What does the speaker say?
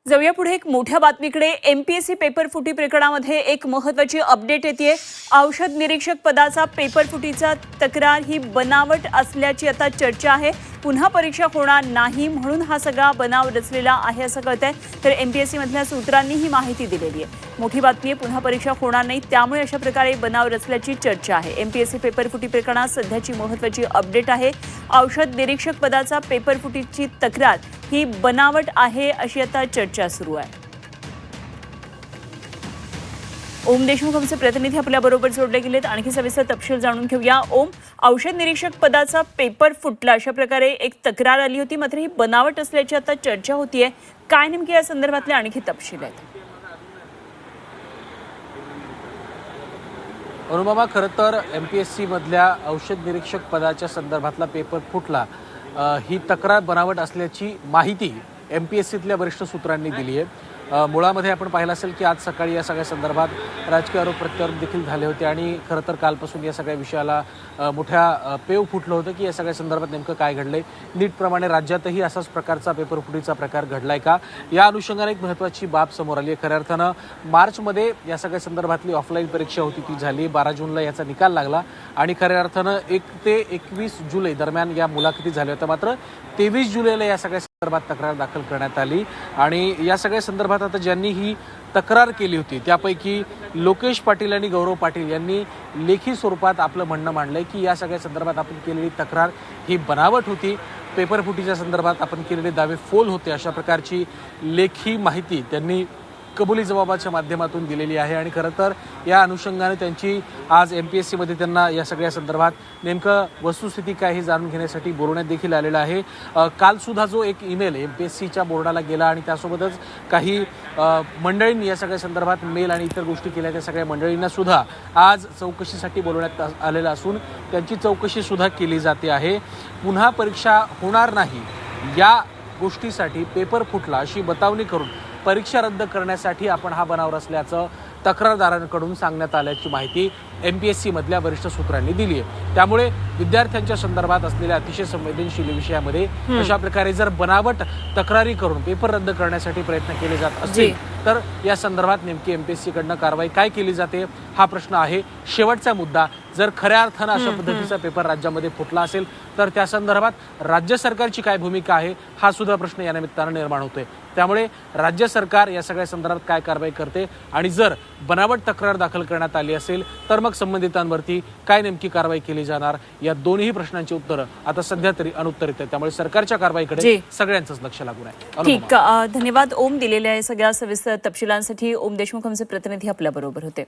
जाऊया पुढे एक मोठ्या बातमीकडे। एमपीएससी पेपर फुटी प्रकरणामध्ये एक महत्त्वाची अपडेट येते। औषध निरीक्षक पदाचा पेपर फुटीचा तक्रार ही बनावट असल्याची आता चर्चा आहे। पुन्हा परीक्षा होणार नाही म्हणून हा सगळा बनाव रचलेला आहे असं कळतंय। तर एमपीएससी मधल्या सूत्रांनी ही माहिती दिलेली आहे। मोठी बातमी आहे, पुन्हा परीक्षा होणार नाही त्यामुळे अशा प्रकारे बनाव रचल्याची चर्चा आहे। एमपीएससी पेपर फुटी प्रकरणात सध्याची महत्त्वाची अपडेट आहे। औषध निरीक्षक पदाचा पेपर फुटीची तक्रार ही बनावट आहे अशी आता चर्चा सुरू आहे। ओम देशमुख आमचे प्रतिनिधी आपल्या बरोबर जोडले गेलेत। आणखी सविस्तर तपशील जाणून घेऊया। ओम, औषध निरीक्षक पदाचा पेपर फुटला अशा प्रकारे एक तक्रार आली होती, मात्र ही बनावट असल्याची आता चर्चा होतीये। काय नेमके या संदर्भातले आणखी तपशील आहेत? अनुपमा, खरं तर एमपीएससी मधल्या औषध निरीक्षक पदाच्या संदर्भातला पेपर फुटला ही तक्रार बनावट असल्याची माहिती एमपीएससीतल्या वरिष्ठ सूत्रांनी दिली आहे। मुळामध्ये आपण पाहिलं असेल की आज सकाळी या सगळ्या संदर्भात राजकीय आरोप प्रत्यारोप देखील झाले होते आणि खरं तर कालपासून या सगळ्या विषयाला मोठ्या पेव फुटलं होतं की या सगळ्या संदर्भात नेमकं काय घडलंय। नीटप्रमाणे राज्यातही असाच प्रकारचा पेपर फुटीचा प्रकार घडलाय का, या अनुषंगाने एक महत्त्वाची बाब समोर आली आहे। खऱ्या अर्थानं मार्चमध्ये या सगळ्या संदर्भातली ऑफलाईन परीक्षा होती, ती झाली। 12 जूनला याचा निकाल लागला आणि खऱ्या अर्थानं 1 ते 21 जुलै दरम्यान या मुलाखती झाल्या होत्या। मात्र 23 जुलैला या सगळ्या संदर्भात तक्रार दाखल करण्यात आली आणि या सगळ्या संदर्भात आता ज्यांनी ही तक्रार केली होती त्यापैकी लोकेश पाटील आणि गौरव पाटील यांनी लेखी स्वरूपात आपलं म्हणणं मांडलंय की या सगळ्या संदर्भात आपण केलेली तक्रार ही बनावट होती, पेपर फुटीच्या संदर्भात आपण केलेले दावे फोल होते, अशा प्रकारची लेखी माहिती त्यांनी कबुली जबाबाच्या माध्यमातून दिलेली आहे। आणि खरं तर या अनुषंगाने त्यांची आज एमपीएससीमध्ये त्यांना या सगळ्या संदर्भात नेमकं वस्तुस्थिती काय हे जाणून घेण्यासाठी बोलवण्यात देखील आलेलं आहे। कालसुद्धा जो एक ईमेल एमपीएससीच्या बोर्डाला गेला आणि त्यासोबतच काही मंडळींनी या सगळ्या संदर्भात मेल आणि इतर गोष्टी केल्या, त्या सगळ्या मंडळींना सुद्धा आज चौकशीसाठी बोलवण्यात आलेलं असून त्यांची चौकशी सुद्धा केली जाते आहे। पुन्हा परीक्षा होणार नाही या गोष्टीसाठी पेपर फुटला अशी बतावणी करून परीक्षा रद्द करण्यासाठी आपण हा बनाव रचल्याचं तक्रारदारांकडून सांगण्यात आल्याची माहिती एमपीएससी मधल्या वरिष्ठ सूत्रांनी दिली आहे। त्यामुळे विद्यार्थ्यांच्या संदर्भात असलेल्या अतिशय संवेदनशील विषयामध्ये अशा प्रकारे जर बनावट तक्रारी करून पेपर रद्द करण्यासाठी प्रयत्न केले जात असतील तर या संदर्भात नेमकी एमपीएससी कडनं कारवाई काय केली जाते हा प्रश्न आहे। शेवटचा मुद्दा, जर खऱ्या अर्थानं अशा पद्धतीचा पेपर राज्यामध्ये फुटला असेल तर त्या संदर्भात राज्य सरकारची काय भूमिका आहे हा सुद्धा प्रश्न या निमित्तानं निर्माण होतोय। त्यामुळे राज्य सरकार या सगळ्या संदर्भात काय कारवाई करते आणि जर बनावट तक्रार दाखल करण्यात आली असेल तर मग संबंधितांवरती काय नेमकी कारवाई केली जाणार, या दोन्ही प्रश्नांची उत्तरं आता सध्या तरी अनुत्तरित आहेत। त्यामुळे सरकारच्या कारवाईकडे सगळ्यांचंच लक्ष लागून आहे। ठीक, धन्यवाद ओम दिलेल्या आहे सगळ्या सविस्तर तपशिलांसाठी। ओम देशमुख आमचे प्रतिनिधी आपल्या बरोबर होते।